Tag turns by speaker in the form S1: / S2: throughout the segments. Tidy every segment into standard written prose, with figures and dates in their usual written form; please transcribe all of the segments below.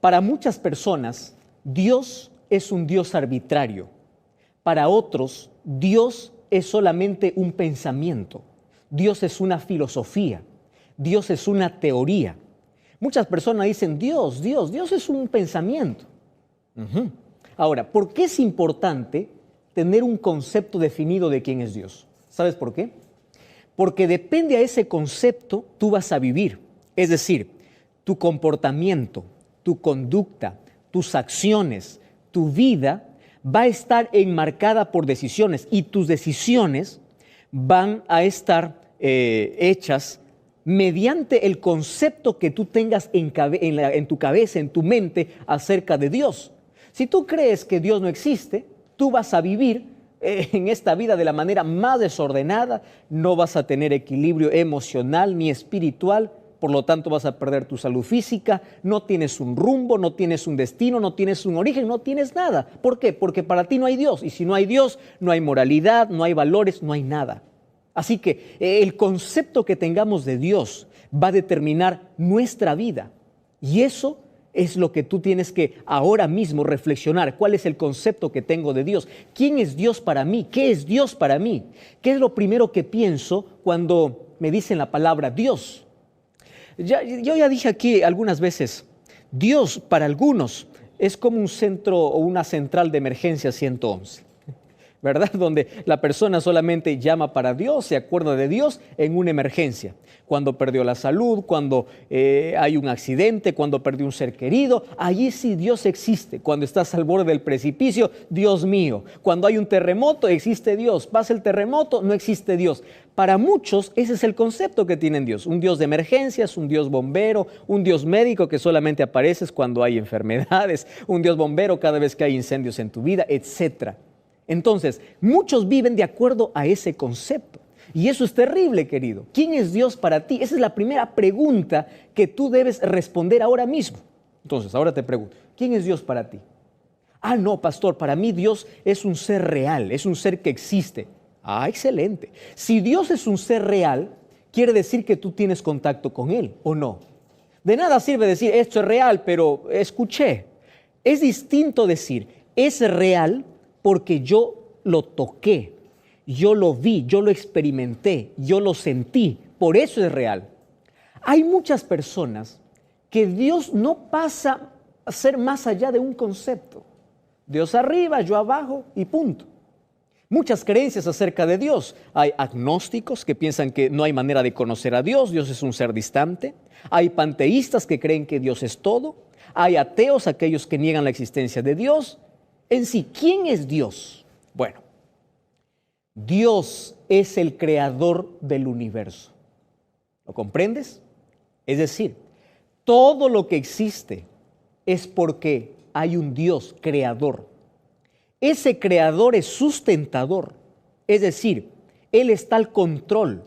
S1: Para muchas personas, Dios es un Dios arbitrario. Para otros, Dios es solamente un pensamiento. Dios es una filosofía. Dios es una teoría. Muchas personas dicen, Dios es un pensamiento. Ahora, ¿por qué es importante tener un concepto definido de quién es Dios? ¿Sabes por qué? Porque depende a ese concepto tú vas a vivir. Es decir, tu comportamiento, tu conducta, tus acciones, tu vida va a estar enmarcada por decisiones y tus decisiones van a estar hechas mediante el concepto que tú tengas en tu cabeza, en tu mente acerca de Dios. Si tú crees que Dios no existe, tú vas a vivir en esta vida de la manera más desordenada, no vas a tener equilibrio emocional ni espiritual, por lo tanto vas a perder tu salud física, no tienes un rumbo, no tienes un destino, no tienes un origen, no tienes nada. ¿Por qué? Porque para ti no hay Dios, y si no hay Dios, no hay moralidad, no hay valores, no hay nada. Así que el concepto que tengamos de Dios va a determinar nuestra vida, y eso es lo que tú tienes que ahora mismo reflexionar. ¿Cuál es el concepto que tengo de Dios? ¿Quién es Dios para mí? ¿Qué es Dios para mí? ¿Qué es lo primero que pienso cuando me dicen la palabra Dios? Yo ya dije aquí algunas veces, Dios para algunos es como un centro o una central de emergencia 111, ¿verdad? Donde la persona solamente llama para Dios, se acuerda de Dios en una emergencia. Cuando perdió la salud, cuando hay un accidente, cuando perdió un ser querido, allí sí Dios existe. Cuando estás al borde del precipicio, Dios mío. Cuando hay un terremoto, existe Dios. Pasa el terremoto, no existe Dios. Para muchos ese es el concepto que tienen Dios. Un Dios de emergencias, un Dios bombero, un Dios médico que solamente apareces cuando hay enfermedades, un Dios bombero cada vez que hay incendios en tu vida, etc. Entonces, muchos viven de acuerdo a ese concepto. Y eso es terrible, querido. ¿Quién es Dios para ti? Esa es la primera pregunta que tú debes responder ahora mismo. Entonces, ahora te pregunto, ¿quién es Dios para ti? Ah, no, pastor, para mí Dios es un ser real, es un ser que existe. Ah, excelente. Si Dios es un ser real, quiere decir que tú tienes contacto con Él, ¿o no? De nada sirve decir, esto es real, pero escuché. Es distinto decir, es real porque yo lo toqué. Yo lo vi, yo lo experimenté, yo lo sentí, por eso es real. Hay muchas personas que Dios no pasa a ser más allá de un concepto. Dios arriba, yo abajo y punto. Muchas creencias acerca de Dios. Hay agnósticos que piensan que no hay manera de conocer a Dios, Dios es un ser distante. Hay panteístas que creen que Dios es todo. Hay ateos, aquellos que niegan la existencia de Dios. En sí, ¿quién es Dios? Bueno, Dios es el creador del universo. ¿Lo comprendes? Es decir, todo lo que existe es porque hay un Dios creador. Ese creador es sustentador, es decir, Él está al control.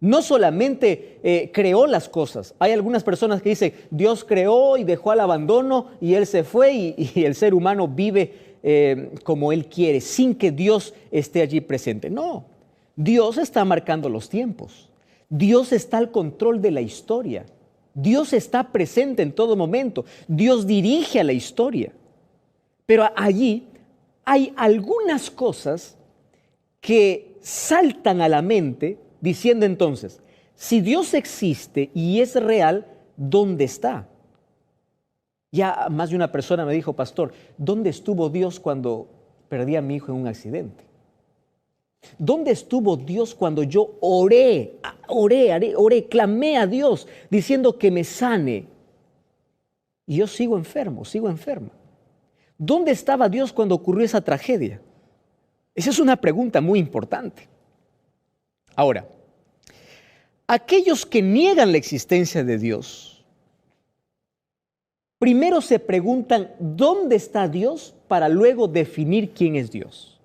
S1: No solamente creó las cosas. Hay algunas personas que dicen, Dios creó y dejó al abandono y Él se fue y el ser humano vive como Él quiere, sin que Dios esté allí presente. No, Dios está marcando los tiempos. Dios está al control de la historia. Dios está presente en todo momento. Dios dirige a la historia. Pero allí hay algunas cosas que saltan a la mente diciendo entonces, si Dios existe y es real, ¿dónde está? Ya más de una persona me dijo, pastor, ¿dónde estuvo Dios cuando perdí a mi hijo en un accidente? ¿Dónde estuvo Dios cuando yo oré, clamé a Dios diciendo que me sane? Y yo sigo enferma. ¿Dónde estaba Dios cuando ocurrió esa tragedia? Esa es una pregunta muy importante. Ahora, aquellos que niegan la existencia de Dios, primero se preguntan ¿dónde está Dios? Para luego definir quién es Dios.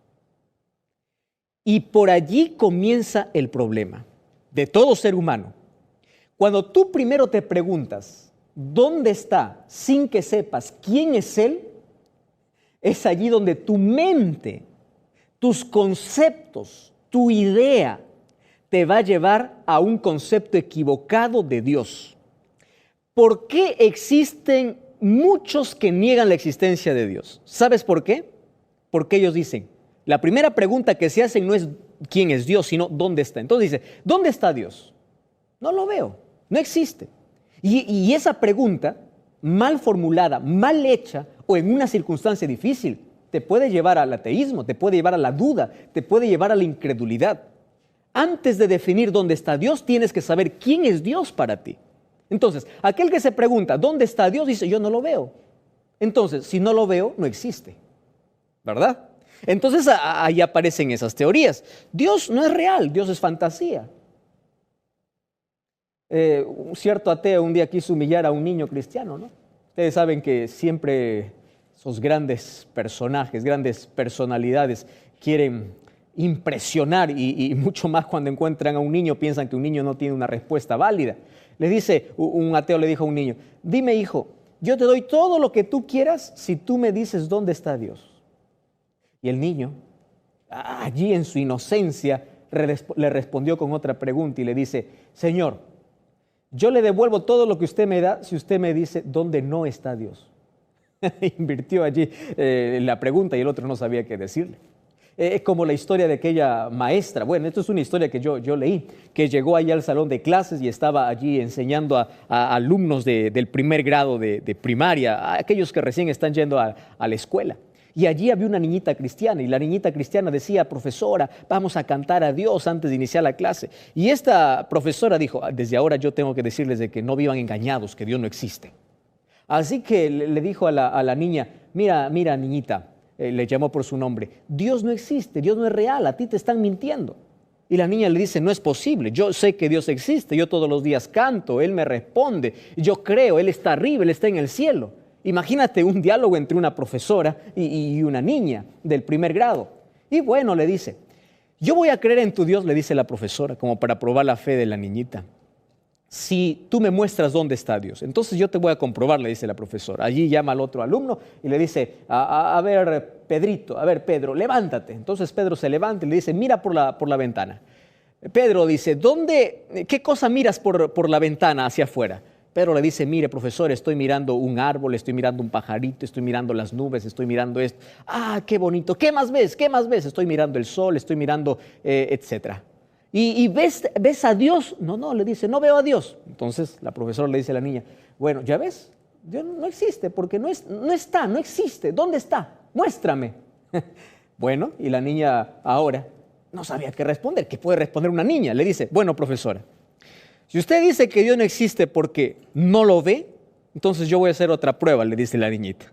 S1: Y por allí comienza el problema de todo ser humano. Cuando tú primero te preguntas ¿dónde está? Sin que sepas quién es Él, es allí donde tu mente, tus conceptos, tu idea te va a llevar a un concepto equivocado de Dios. ¿Por qué existen muchos que niegan la existencia de Dios. ¿Sabes por qué? Porque ellos dicen, la primera pregunta que se hacen no es quién es Dios, sino dónde está. Entonces dice, ¿dónde está Dios? No lo veo, no existe. Y esa pregunta, mal formulada, mal hecha o en una circunstancia difícil, te puede llevar al ateísmo, te puede llevar a la duda, te puede llevar a la incredulidad. Antes de definir dónde está Dios, tienes que saber quién es Dios para ti. Entonces, aquel que se pregunta, ¿dónde está Dios? Dice, yo no lo veo. Entonces, si no lo veo, no existe, ¿verdad? Entonces, ahí aparecen esas teorías. Dios no es real, Dios es fantasía. Un cierto ateo un día quiso humillar a un niño cristiano, ¿no? Ustedes saben que siempre esos grandes personajes, grandes personalidades quieren impresionar y mucho más cuando encuentran a un niño, piensan que un niño no tiene una respuesta válida. Le dice, un ateo le dijo a un niño, dime hijo, yo te doy todo lo que tú quieras si tú me dices dónde está Dios. Y el niño, allí en su inocencia, le respondió con otra pregunta y le dice, Señor, yo le devuelvo todo lo que usted me da si usted me dice dónde no está Dios. Invirtió allí la pregunta y el otro no sabía qué decirle. Es como la historia de aquella maestra. Bueno, esto es una historia que yo leí, que llegó allá al salón de clases y estaba allí enseñando a alumnos del primer grado de primaria, a aquellos que recién están yendo a la escuela. Y allí había una niñita cristiana y la niñita cristiana decía, profesora, vamos a cantar a Dios antes de iniciar la clase. Y esta profesora dijo, desde ahora yo tengo que decirles de que no vivan engañados, que Dios no existe. Así que le dijo a la niña, mira niñita, le llamó por su nombre, Dios no existe, Dios no es real, a ti te están mintiendo. Y la niña le dice, no es posible, yo sé que Dios existe, yo todos los días canto, Él me responde, yo creo, Él está arriba, Él está en el cielo. Imagínate un diálogo entre una profesora y una niña del primer grado. Y bueno, le dice, yo voy a creer en tu Dios, le dice la profesora, como para probar la fe de la niñita. Si tú me muestras dónde está Dios, entonces yo te voy a comprobar, le dice la profesora. Allí llama al otro alumno y le dice, a ver, Pedrito, a ver, Pedro, levántate. Entonces Pedro se levanta y le dice, mira por la ventana. Pedro dice, ¿qué cosa miras por la ventana hacia afuera? Pedro le dice, mire, profesor, estoy mirando un árbol, estoy mirando un pajarito, estoy mirando las nubes, estoy mirando esto. ¡Ah, qué bonito! ¿Qué más ves? ¿Qué más ves? Estoy mirando el sol, estoy mirando, etcétera. ¿Y ves a Dios? No, le dice, no veo a Dios. Entonces la profesora le dice a la niña, bueno, ¿ya ves? Dios no existe porque no está, no existe. ¿Dónde está? Muéstrame. Bueno, y la niña ahora no sabía qué responder. ¿Qué puede responder una niña? Le dice, bueno, profesora, si usted dice que Dios no existe porque no lo ve, entonces yo voy a hacer otra prueba, le dice la niñita.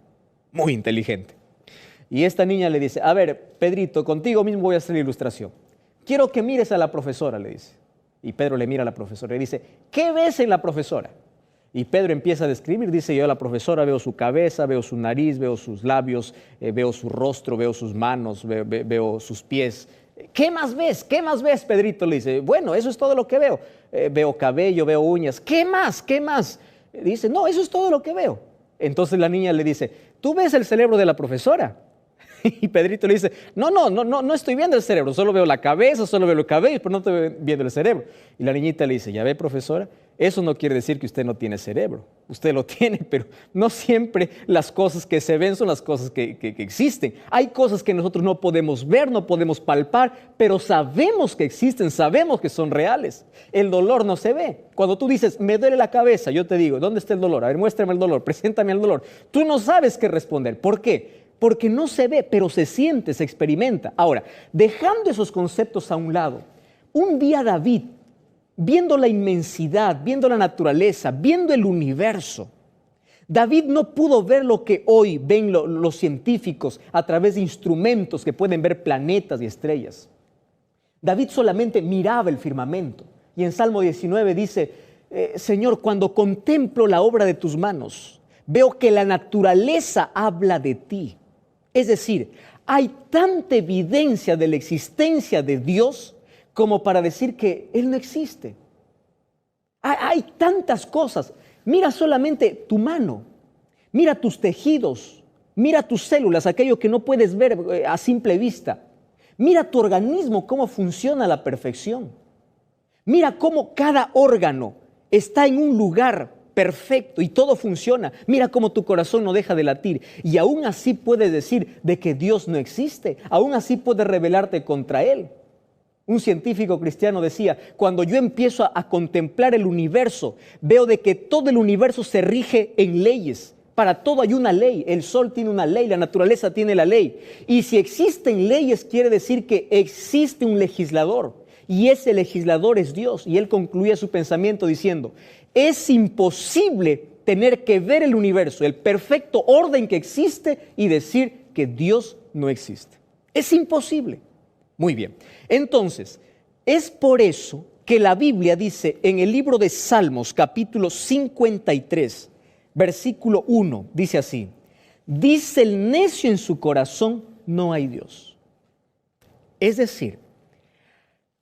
S1: Muy inteligente. Y esta niña le dice, a ver, Pedrito, contigo mismo voy a hacer la ilustración. Quiero que mires a la profesora, le dice. Y Pedro le mira a la profesora y dice, ¿qué ves en la profesora? Y Pedro empieza a describir, dice, yo a la profesora veo su cabeza, veo su nariz, veo sus labios, veo su rostro, veo sus manos, veo sus pies. ¿Qué más ves? ¿Qué más ves, Pedrito? Le dice, bueno, eso es todo lo que veo. Veo cabello, veo uñas. ¿Qué más? ¿Qué más? Dice, no, eso es todo lo que veo. Entonces la niña le dice, ¿tú ves el cerebro de la profesora? Y Pedrito le dice, no estoy viendo el cerebro, solo veo la cabeza, solo veo el cabello, pero no estoy viendo el cerebro. Y la niñita le dice, ya ve, profesora, eso no quiere decir que usted no tiene cerebro. Usted lo tiene, pero no siempre las cosas que se ven son las cosas que existen. Hay cosas que nosotros no podemos ver, no podemos palpar, pero sabemos que existen, sabemos que son reales. El dolor no se ve. Cuando tú dices, me duele la cabeza, yo te digo, ¿dónde está el dolor? A ver, muéstrame el dolor, preséntame el dolor. Tú no sabes qué responder. ¿Por qué? Porque no se ve, pero se siente, se experimenta. Ahora, dejando esos conceptos a un lado, un día David, viendo la inmensidad, viendo la naturaleza, viendo el universo, David no pudo ver lo que hoy ven los científicos a través de instrumentos que pueden ver planetas y estrellas. David solamente miraba el firmamento. Y en Salmo 19 dice, Señor, cuando contemplo la obra de tus manos, veo que la naturaleza habla de ti. Es decir, hay tanta evidencia de la existencia de Dios como para decir que Él no existe. Hay tantas cosas. Mira solamente tu mano, mira tus tejidos, mira tus células, aquello que no puedes ver a simple vista. Mira tu organismo, cómo funciona a la perfección. Mira cómo cada órgano está en un lugar perfecto y todo funciona. Mira cómo tu corazón no deja de latir. Y aún así puedes decir de que Dios no existe. Aún así puedes rebelarte contra Él. Un científico cristiano decía, cuando yo empiezo a contemplar el universo, veo de que todo el universo se rige en leyes. Para todo hay una ley. El sol tiene una ley, la naturaleza tiene la ley. Y si existen leyes, quiere decir que existe un legislador. Y ese legislador es Dios. Y él concluía su pensamiento diciendo, es imposible tener que ver el universo, el perfecto orden que existe y decir que Dios no existe. Es imposible. Muy bien. Entonces, es por eso que la Biblia dice en el libro de Salmos, capítulo 53, versículo 1, dice así, dice el necio en su corazón, no hay Dios. Es decir,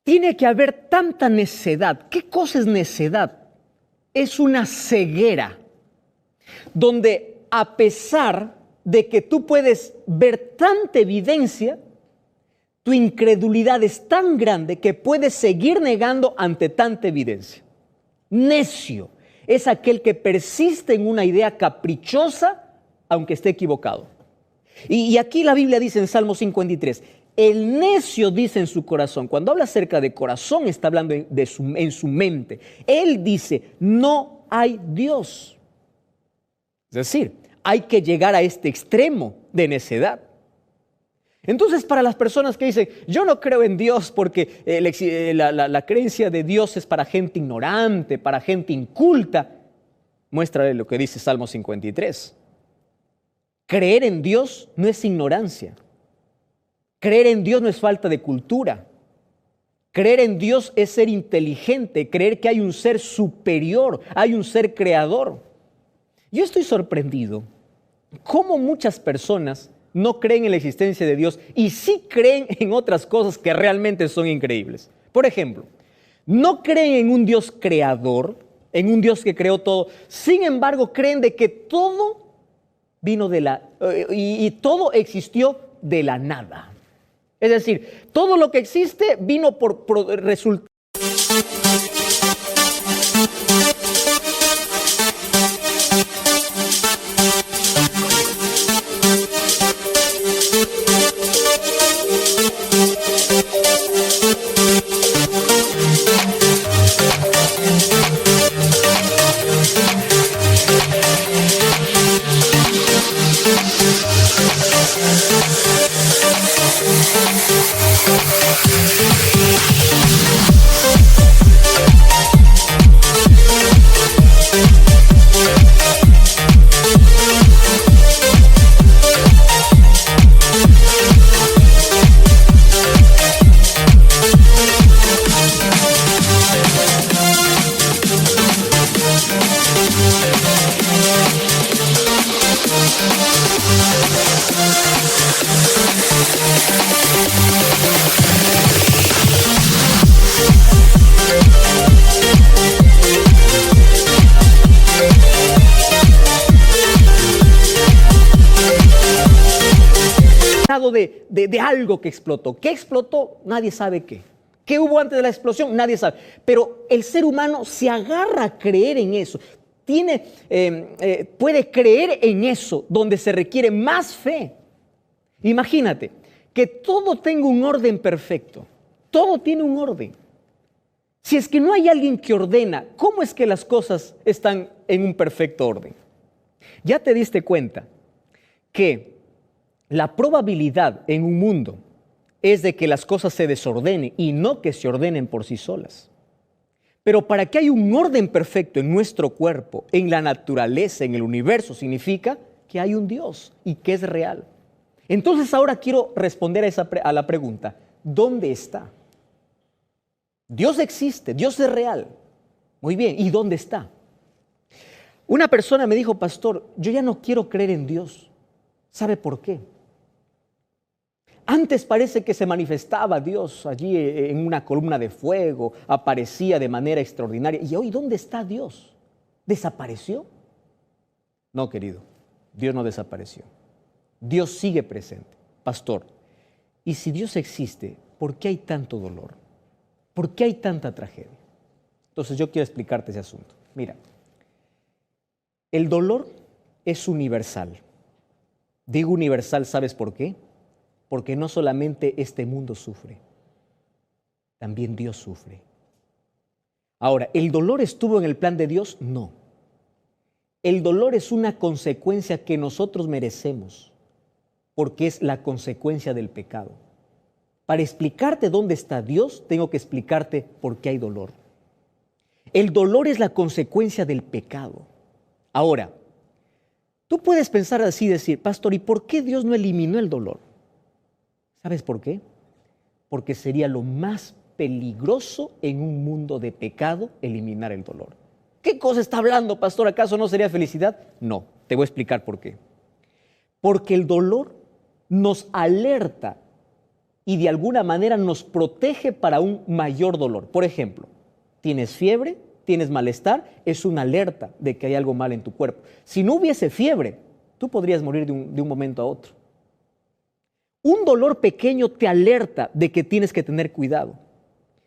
S1: tiene que haber tanta necedad. ¿Qué cosa es necedad? Es una ceguera, donde a pesar de que tú puedes ver tanta evidencia, tu incredulidad es tan grande que puedes seguir negando ante tanta evidencia. Necio es aquel que persiste en una idea caprichosa, aunque esté equivocado. Y aquí la Biblia dice en Salmo 53, el necio dice en su corazón, cuando habla acerca de corazón, está hablando en su mente. Él dice, no hay Dios. Es decir, hay que llegar a este extremo de necedad. Entonces, para las personas que dicen, yo no creo en Dios porque la creencia de Dios es para gente ignorante, para gente inculta, muéstrale lo que dice Salmo 53. Creer en Dios no es ignorancia. Creer en Dios no es falta de cultura. Creer en Dios es ser inteligente, creer que hay un ser superior, hay un ser creador. Yo estoy sorprendido cómo muchas personas no creen en la existencia de Dios y sí creen en otras cosas que realmente son increíbles. Por ejemplo, no creen en un Dios creador, en un Dios que creó todo. Sin embargo, creen de que todo vino y todo existió de la nada. Es decir, todo lo que existe vino por resultado. De algo que explotó. ¿Qué explotó? Nadie sabe qué. ¿Qué hubo antes de la explosión? Nadie sabe. Pero el ser humano se agarra a creer en eso. Puede creer en eso donde se requiere más fe. Imagínate que todo tenga un orden perfecto. Todo tiene un orden. Si es que no hay alguien que ordena, ¿cómo es que las cosas están en un perfecto orden? ¿Ya te diste cuenta que la probabilidad en un mundo es de que las cosas se desordenen y no que se ordenen por sí solas? Pero para que haya un orden perfecto en nuestro cuerpo, en la naturaleza, en el universo, significa que hay un Dios y que es real. Entonces ahora quiero responder a la pregunta, ¿dónde está? Dios existe, Dios es real. Muy bien, ¿y dónde está? Una persona me dijo, pastor, yo ya no quiero creer en Dios. ¿Sabe por qué? Antes parece que se manifestaba Dios allí en una columna de fuego, aparecía de manera extraordinaria. ¿Y hoy dónde está Dios? ¿Desapareció? No, querido, Dios no desapareció. Dios sigue presente. Pastor, y si Dios existe, ¿por qué hay tanto dolor? ¿Por qué hay tanta tragedia? Entonces yo quiero explicarte ese asunto. Mira, El dolor es universal. Digo universal, ¿sabes por qué? Porque no solamente este mundo sufre, también Dios sufre. Ahora, ¿el dolor estuvo en el plan de Dios? No. El dolor es una consecuencia que nosotros merecemos, porque es la consecuencia del pecado. Para explicarte dónde está Dios, tengo que explicarte por qué hay dolor. El dolor es la consecuencia del pecado. Ahora, tú puedes pensar así y decir, pastor, ¿y por qué Dios no eliminó el dolor? ¿Sabes por qué? Porque sería lo más peligroso en un mundo de pecado eliminar el dolor. ¿Qué cosa está hablando, pastor? ¿Acaso no sería felicidad? No, te voy a explicar por qué. Porque el dolor nos alerta y de alguna manera nos protege para un mayor dolor. Por ejemplo, tienes fiebre, tienes malestar, es una alerta de que hay algo mal en tu cuerpo. Si no hubiese fiebre, tú podrías morir de un momento a otro. Un dolor pequeño te alerta de que tienes que tener cuidado.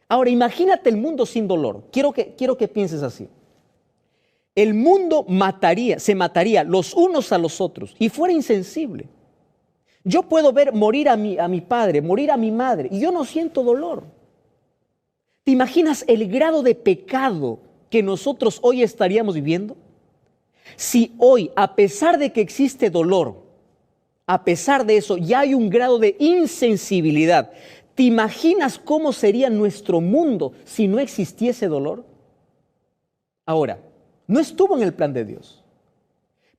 S1: Ahora, imagínate el mundo sin dolor. Quiero que pienses así. El mundo se mataría los unos a los otros y fuera insensible. Yo puedo ver morir a mi padre, morir a mi madre, y yo no siento dolor. ¿Te imaginas el grado de pecado que nosotros hoy estaríamos viviendo? Si hoy, a pesar de que existe dolor, a pesar de eso, ya hay un grado de insensibilidad, ¿te imaginas cómo sería nuestro mundo si no existiese dolor? Ahora, no estuvo en el plan de Dios,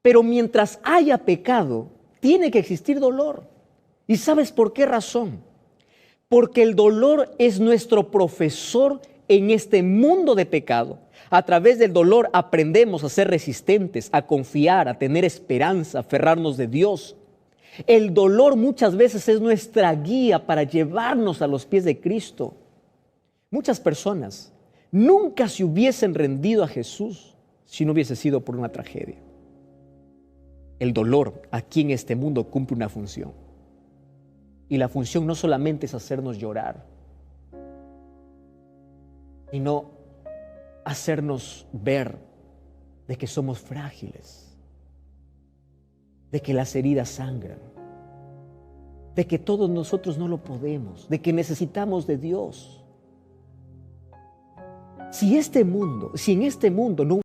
S1: pero mientras haya pecado, tiene que existir dolor. ¿Y sabes por qué razón? Porque el dolor es nuestro profesor en este mundo de pecado. A través del dolor aprendemos a ser resistentes, a confiar, a tener esperanza, a aferrarnos de Dios. El dolor muchas veces es nuestra guía para llevarnos a los pies de Cristo. Muchas personas nunca se hubiesen rendido a Jesús si no hubiese sido por una tragedia. El dolor aquí en este mundo cumple una función. Y la función no solamente es hacernos llorar, sino hacernos ver de que somos frágiles, de que las heridas sangran, de que todos nosotros no lo podemos, de que necesitamos de Dios. Si en este mundo no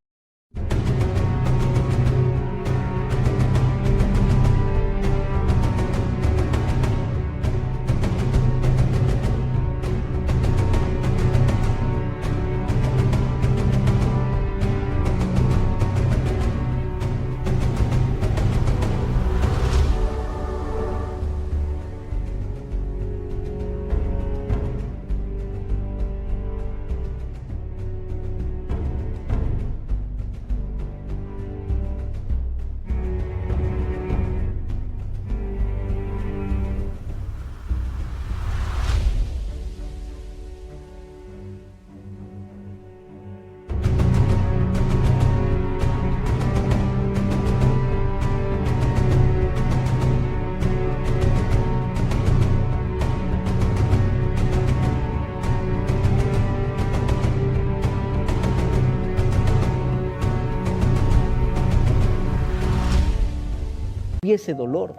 S1: hubiese dolor,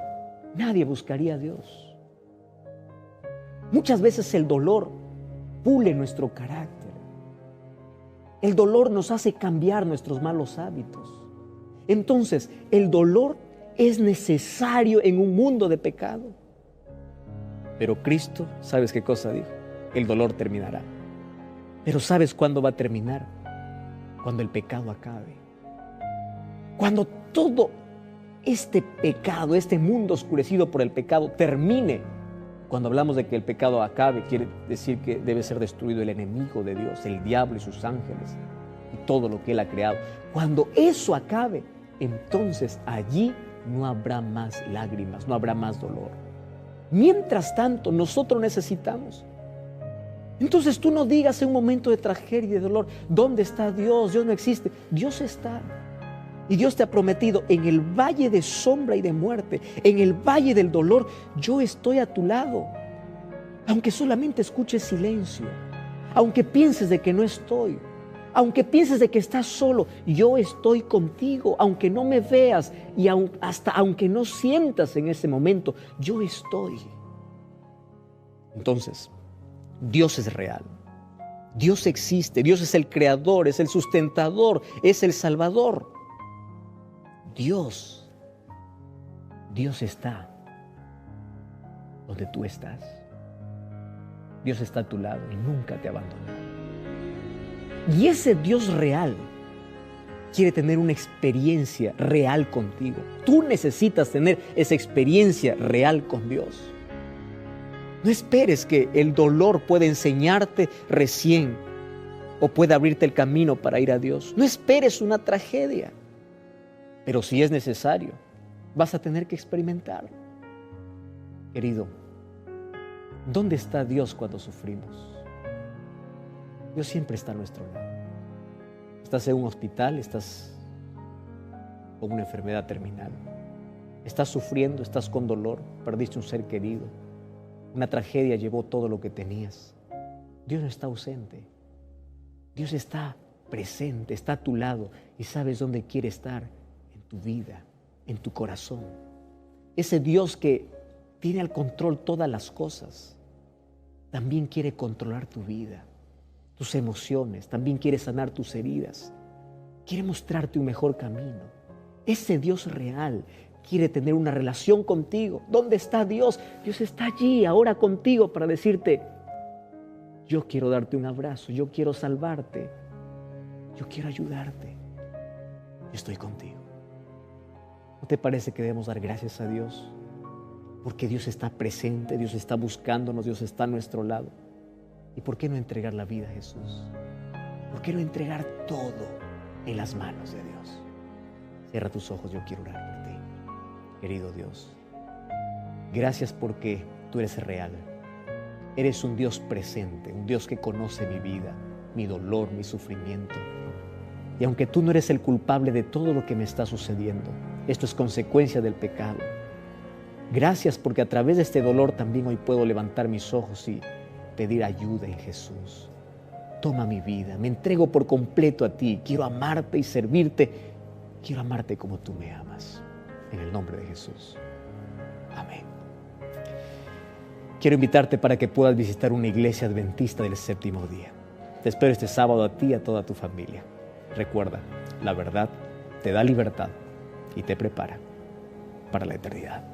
S1: nadie buscaría a Dios. Muchas veces el dolor pule nuestro carácter. El dolor nos hace cambiar nuestros malos hábitos. Entonces, el dolor es necesario en un mundo de pecado. Pero Cristo, ¿sabes qué cosa dijo? El dolor terminará. Pero ¿sabes cuándo va a terminar? Cuando el pecado acabe. Cuando todo este pecado, este mundo oscurecido por el pecado termine. Cuando hablamos de que el pecado acabe, quiere decir que debe ser destruido el enemigo de Dios, el diablo y sus ángeles y todo lo que Él ha creado. Cuando eso acabe, entonces allí no habrá más lágrimas, no habrá más dolor. Mientras tanto, nosotros necesitamos. Entonces tú no digas en un momento de tragedia y de dolor, ¿dónde está Dios? Dios no existe. Dios está. Y Dios te ha prometido, en el valle de sombra y de muerte, en el valle del dolor, yo estoy a tu lado. Aunque solamente escuches silencio, aunque pienses de que no estoy, Aunque pienses de que estás solo, yo estoy contigo. Aunque no me veas y hasta aunque no sientas en ese momento, yo estoy. Entonces, Dios es real. Dios existe. Dios es el creador, es el sustentador, es el salvador. Dios está donde tú estás. Dios está a tu lado y nunca te abandona. Y ese Dios real quiere tener una experiencia real contigo. Tú necesitas tener esa experiencia real con Dios. No esperes que el dolor pueda enseñarte recién o pueda abrirte el camino para ir a Dios. No esperes una tragedia. Pero si es necesario, vas a tener que experimentarlo. Querido, ¿dónde está Dios cuando sufrimos? Dios siempre está a nuestro lado. Estás en un hospital, estás con una enfermedad terminal. Estás sufriendo, estás con dolor, perdiste un ser querido. Una tragedia llevó todo lo que tenías. Dios no está ausente. Dios está presente, está a tu lado y sabes dónde quiere estar, en tu vida, en tu corazón. Ese Dios que tiene al control todas las cosas, también quiere controlar tu vida, tus emociones, también quiere sanar tus heridas, quiere mostrarte un mejor camino. Ese Dios real quiere tener una relación contigo. ¿Dónde está Dios? Dios está allí ahora contigo para decirte, yo quiero darte un abrazo, yo quiero salvarte, yo quiero ayudarte, yo estoy contigo. ¿No te parece que debemos dar gracias a Dios? Porque Dios está presente, Dios está buscándonos, Dios está a nuestro lado. ¿Y por qué no entregar la vida a Jesús? ¿Por qué no entregar todo en las manos de Dios? Cierra tus ojos, yo quiero orar por ti. Querido Dios, gracias porque tú eres real. Eres un Dios presente, un Dios que conoce mi vida, mi dolor, mi sufrimiento. Y aunque tú no eres el culpable de todo lo que me está sucediendo, esto es consecuencia del pecado. Gracias porque a través de este dolor también hoy puedo levantar mis ojos y pedir ayuda en Jesús. Toma mi vida, me entrego por completo a ti. Quiero amarte y servirte. Quiero amarte como tú me amas. En el nombre de Jesús. Amén. Quiero invitarte para que puedas visitar una iglesia adventista del séptimo día. Te espero este sábado a ti y a toda tu familia. Recuerda, la verdad te da libertad y te prepara para la eternidad.